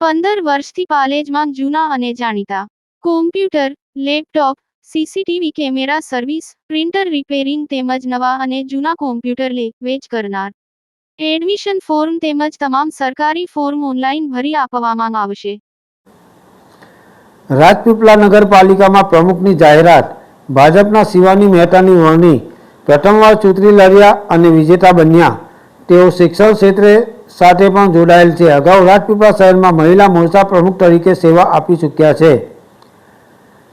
15 વર્ષથી પાલેજમાં જૂના અને જાણીતા computer, laptop, CCTV camera service, printer repairing તેમજ નવા અને જૂના કોમ્પ્યુટર લે વેચ કરનાર. એડમિશન ફોર્મ તેમજ તમામ સરકારી ફોર્મ ઓનલાઈન ભરી આપવામાં આવશે. રાજપીપળા નગરપાલિકામાં પ્રમુખની જાહેરાત. ભાજપના શિવાની મહેતાની વરણી. પ્રથમવાર ચૂંટણી લડ્યા અને વિજેતા બન્યા. તેઓ શિક્ષણ ક્ષેત્રે સાથે પણ જોડાયેલ છે. અગાઉ રાજપીપળા શહેરમાં મહિલા મોરચા પ્રમુખ તરીકે સેવા આપી ચૂક્યા છે.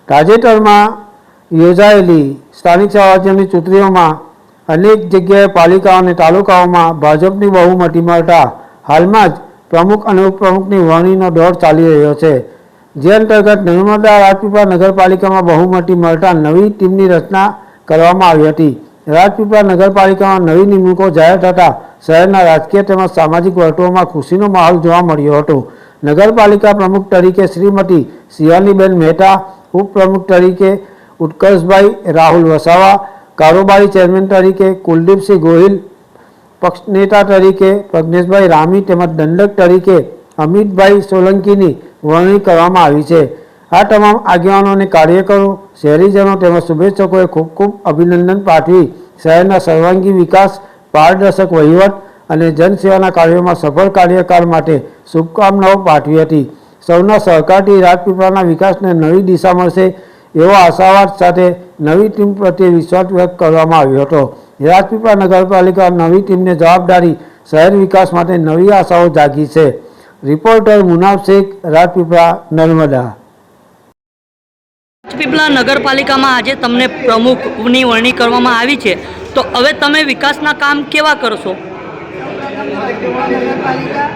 તાજેતરમાં યોજાયેલી સ્થાનિક સ્વરાજ્યની ચૂંટણીઓમાં અનેક જગ્યાએ પાલિકાઓ અને તાલુકાઓમાં ભાજપની બહુમતી મળતા હાલમાં જ પ્રમુખ અને ઉપપ્રમુખની વરણીનો દોર ચાલી રહ્યો છે. જે અંતર્ગત નર્મદા રાજપીપળા નગરપાલિકામાં બહુમતી મળતા નવી ટીમની રચના કરવામાં આવી હતી. રાજપીપળા નગરપાલિકામાં નવી નિમણૂકો જાહેર થતાં શહેરના રાજકીય તેમજ સામાજિક વર્તુળોમાં ખુશીનો માહોલ જોવા મળ્યો હતો. નગરપાલિકા પ્રમુખ તરીકે શ્રીમતી શિવાનીબેન મહેતા, ઉપપ્રમુખ તરીકે ઉત્કર્ષભાઈ રાહુલ વસાવા, કારોબારી ચેરમેન તરીકે કુલદીપસિંહ ગોહિલ, પક્ષ નેતા તરીકે પ્રજ્ઞેશભાઈ રામી તેમજ દંડક તરીકે અમિતભાઈ સોલંકીની વરણી કરવામાં આવી છે. આ તમામ આગેવાનો અને કાર્યકરો, શહેરીજનો તેમજ શુભેચ્છકોએ ખૂબ ખૂબ અભિનંદન પાઠવી શહેરના સર્વાંગી વિકાસ, પારદર્શક વહીવટ અને જનસેવાના કાર્યોમાં સફળ કાર્યકાળ માટે શુભકામનાઓ પાઠવી હતી. સૌના સહકારથી રાજપીપળાના વિકાસને નવી દિશા મળશે એવો આશાવાદ સાથે નવી ટીમ પ્રત્યે વિશ્વાસ વ્યક્ત કરવામાં આવ્યો હતો. રાજપીપળા નગરપાલિકા નવી ટીમને જવાબદારી શહેર વિકાસ માટે નવી આશાઓ જાગી છે. રિપોર્ટર મુનાફ શેખ, રાજપીપળા, નર્મદા. રાજપીપળા નગરપાલિકામાં આજે તમને પ્રમુખની વરણી કરવામાં આવી છે, તો હવે તમે વિકાસના કામ કેવા કરશો? નગરપાલિકા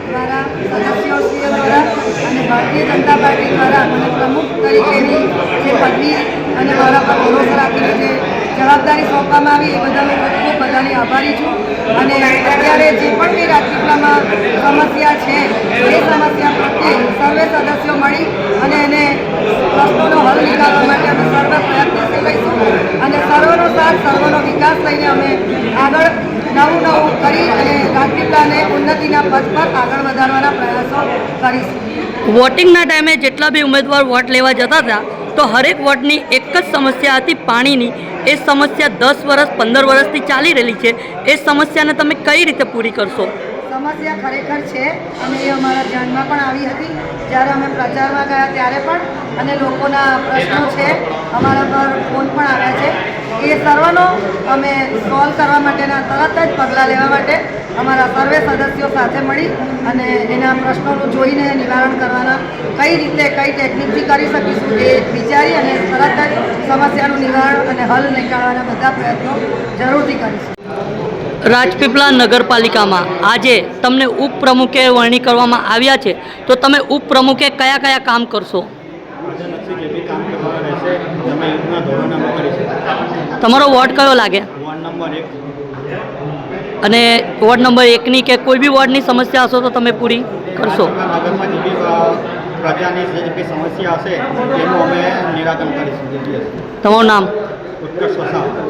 દ્વારા સદસ્યોશ્રીઓ દ્વારા અને ભારતીય જનતા પાર્ટી દ્વારા મને પ્રમુખ તરીકેની જે પદવી અને મારા પર ભરોસો રાખીને જે જવાબદારી સોંપવામાં આવી એ બદલ હું ખૂબ બધાની આભારી છું. અને અત્યારે જે પણ બી રાજપીપળામાં સમસ્યા છે એ સમસ્યા પ્રત્યે સર્વે સદસ્યો મળી અને એને પ્રશ્નોનો હલ નીકાળવા માટે અમે સર્વ પ્રયત્નશીલ રહીશું અને સર્વનો સાથ, સર્વનો વિકાસ લઈને અમે આગળ નવું કરી અને રાજપીપળાને ઉન્નતિના પથ પર આગળ વધારવાના પ્રયાસો કરીશું. વોટિંગના ટાઈમે જેટલા બી ઉમેદવાર વોટ લેવા જતા હતા તો હરેક વોટની એક જ સમસ્યા હતી, પાણીની. એ સમસ્યા 10 વર્ષ 15 વર્ષથી ચાલી રહેલી છે. એ સમસ્યાને તમે કઈ રીતે પૂરી કરશો? સમસ્યા ખરેખર છે અને એ અમારા ધ્યાનમાં પણ આવી હતી જ્યારે અમે પ્રચારમાં ગયા ત્યારે પણ, અને લોકોના પ્રશ્નો છે અમારા પર ફોન પણ આવ્યા છે. એ સર્વનો અમે સોલ્વ કરવા માટેના તરત જ પગલાં લેવા માટે અમારા સર્વે સદસ્યો સાથે મળી અને એના પ્રશ્નોનું જોઈને નિવારણ કરવાના કઈ રીતે કઈ ટેકનિકથી કરી શકીશું એ વિચારી અને તરત જ સમસ્યાનું નિવારણ અને હલ નીકાળવાના બધા પ્રયત્નો જરૂરથી કરીશું. રાજપીપળા નગરપાલિકામાં આજે તમને ઉપપ્રમુખે વરણી કરવામાં આવ્યા છે, તો તમે ઉપપ્રમુખે કયા કયા કામ કરશો? તમારો વોર્ડ કયો લાગે? Ward number 1. અને વોર્ડ નંબર 1ની કે કોઈ બી વોર્ડની સમસ્યા હશો તો તમે પૂરી કરશો? નગરમાં જે બી પ્રજાની જે બી સમસ્યા હશે એનું અમે નિરાકરણ કરીશું. તમારું નામ? ઉત્કર્ષ વસાવા.